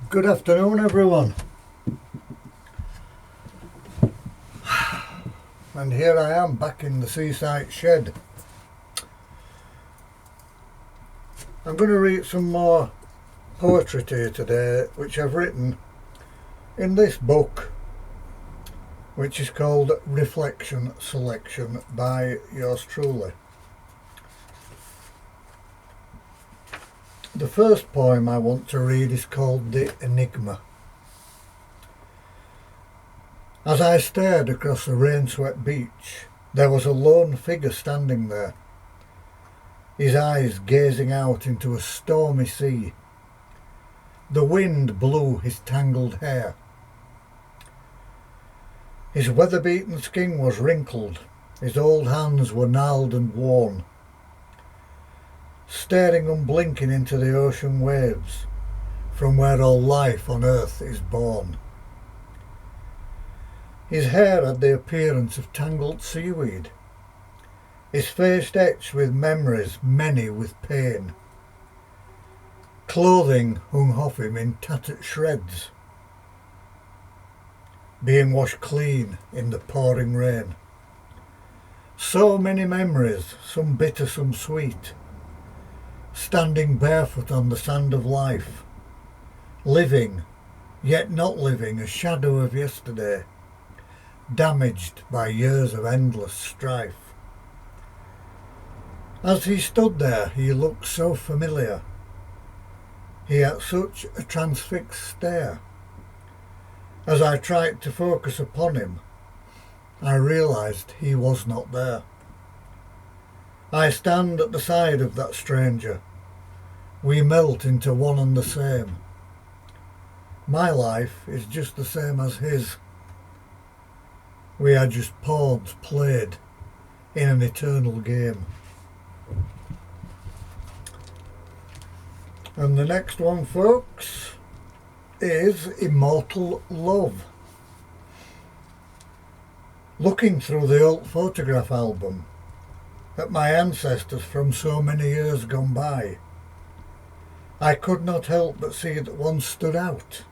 Good afternoon, everyone. And here I am back in the seaside shed. I'm going to read some more poetry to you today, which I've written in this book, which is called Reflection Selection by yours truly. The first poem I want to read is called The Enigma. As I stared across the rain-swept beach, there was a lone figure standing there, his eyes gazing out into a stormy sea. The wind blew his tangled hair. His weather-beaten skin was wrinkled, his old hands were gnarled and worn. Staring unblinking into the ocean waves, from where all life on earth is born. His hair had the appearance of tangled seaweed, his face etched with memories, many with pain. Clothing hung off him in tattered shreds, being washed clean in the pouring rain. So many memories, some bitter, some sweet, standing barefoot on the sand of life, living, yet not living, a shadow of yesterday, damaged by years of endless strife. As he stood there, he looked so familiar. He had such a transfixed stare. As I tried to focus upon him, I realised he was not there. I stand at the side of that stranger. We melt into one and the same. My life is just the same as his. We are just pawns played in an eternal game. And the next one, folks, is Immortal Love. Looking through the old photograph album at my ancestors from so many years gone by, I could not help but see that one stood out.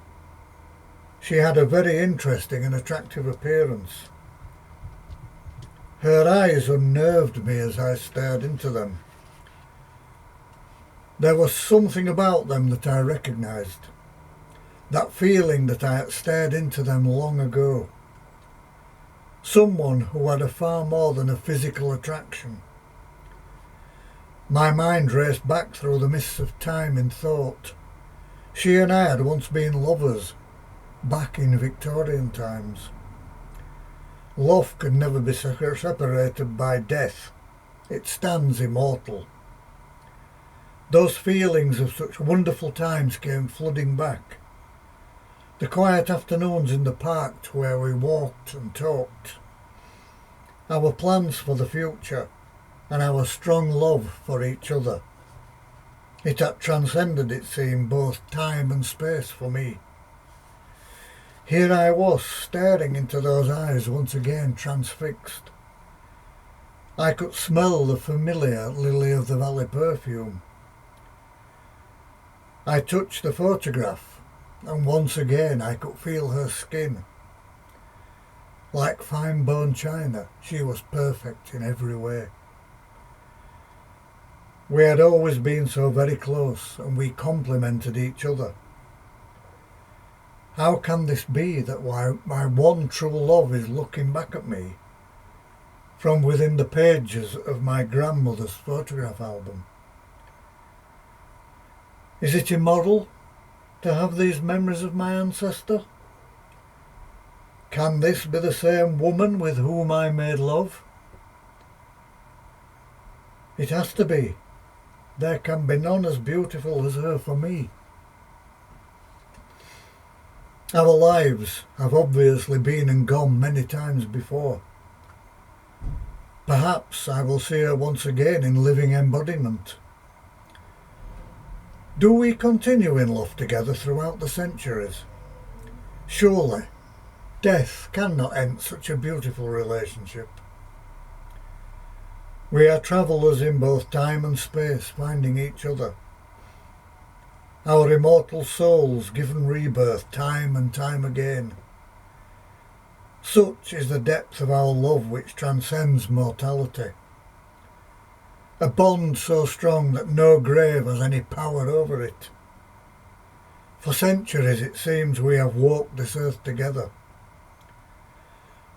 She had a very interesting and attractive appearance. Her eyes unnerved me as I stared into them. There was something about them that I recognised, that feeling that I had stared into them long ago. Someone who had a far more than a physical attraction. My mind raced back through the mists of time in thought. She and I had once been lovers, back in Victorian times. Love could never be separated by death. It stands immortal. Those feelings of such wonderful times came flooding back. The quiet afternoons in the park where we walked and talked. Our plans for the future and our strong love for each other. It had transcended, it seemed, both time and space for me. Here I was, staring into those eyes once again, transfixed. I could smell the familiar lily of the valley perfume. I touched the photograph, and once again I could feel her skin. Like fine bone china, she was perfect in every way. We had always been so very close, and we complemented each other. How can this be that my one true love is looking back at me from within the pages of my grandmother's photograph album? Is it immoral to have these memories of my ancestor? Can this be the same woman with whom I made love? It has to be. There can be none as beautiful as her for me. Our lives have obviously been and gone many times before. Perhaps I will see her once again in living embodiment. Do we continue in love together throughout the centuries? Surely, death cannot end such a beautiful relationship. We are travellers in both time and space, finding each other. Our immortal souls given rebirth time and time again. Such is the depth of our love which transcends mortality. A bond so strong that no grave has any power over it. For centuries it seems we have walked this earth together.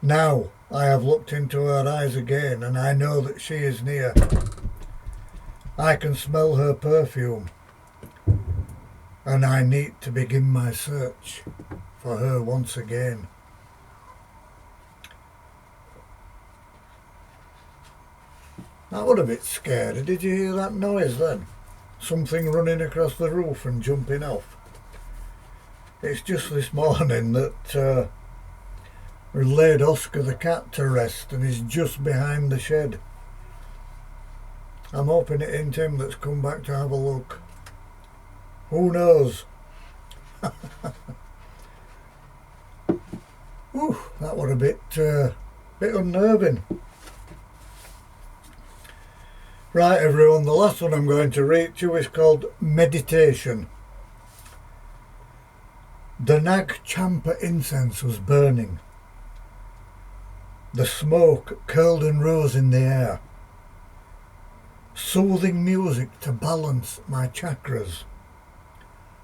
Now I have looked into her eyes again and I know that she is near. I can smell her perfume and I need to begin my search for her once again. That was a bit scary. Did you hear that noise then? Something running across the roof and jumping off. It's just this morning that we laid Oscar the cat to rest and he's just behind the shed. I'm hoping it ain't him that's come back to have a look. Who knows? Ooh, that was a bit unnerving. Right everyone, the last one I'm going to read to you is called Meditation. The Nag Champa incense was burning. The smoke curled and rose in the air. Soothing music to balance my chakras.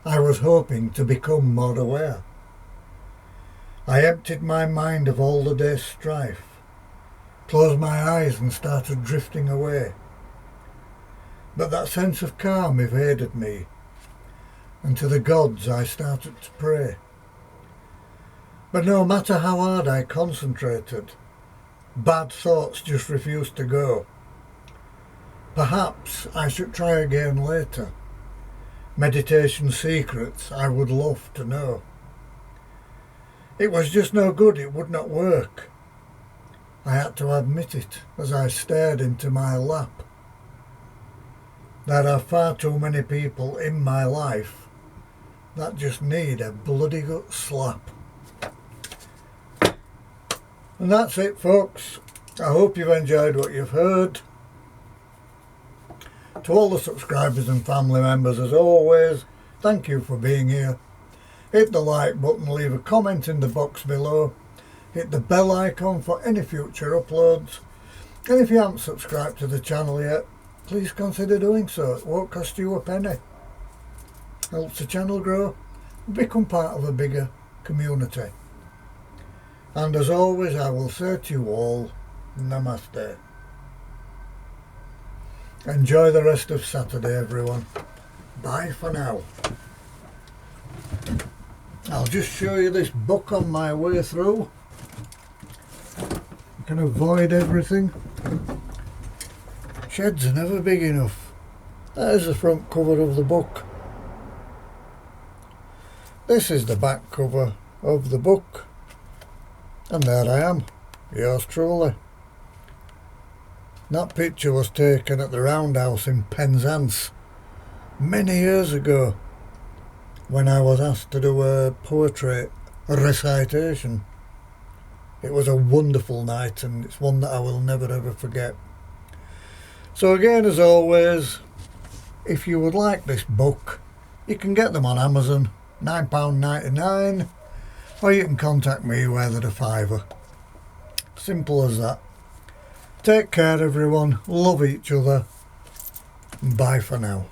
I was hoping to become more aware. I emptied my mind of all the day's strife, closed my eyes and started drifting away. But that sense of calm evaded me, and to the gods I started to pray. But no matter how hard I concentrated, bad thoughts just refused to go. Perhaps I should try again later. Meditation secrets I would love to know. It was just no good, it would not work. I had to admit it as I stared into my lap. There are far too many people in my life that just need a bloody good slap. And that's it folks. I hope you've enjoyed what you've heard. To all the subscribers and family members, as always, thank you for being here. Hit the like button, leave a comment in the box below, hit the bell icon for any future uploads, and if you haven't subscribed to the channel yet, please consider doing so. It won't cost you a penny. Helps the channel grow, become part of a bigger community. And as always, I will say to you all, Namaste. Enjoy the rest of Saturday, everyone. Bye for now. I'll just show you this book on my way through. You can avoid everything. Sheds are never big enough. There's the front cover of the book. This is the back cover of the book. And there I am, yours truly. That picture was taken at the Roundhouse in Penzance many years ago when I was asked to do a poetry recitation. It was a wonderful night and it's one that I will never ever forget. So again, as always, if you would like this book, you can get them on Amazon, £9.99, or you can contact me where they're a £5. Simple as that. Take care everyone, love each other, bye for now.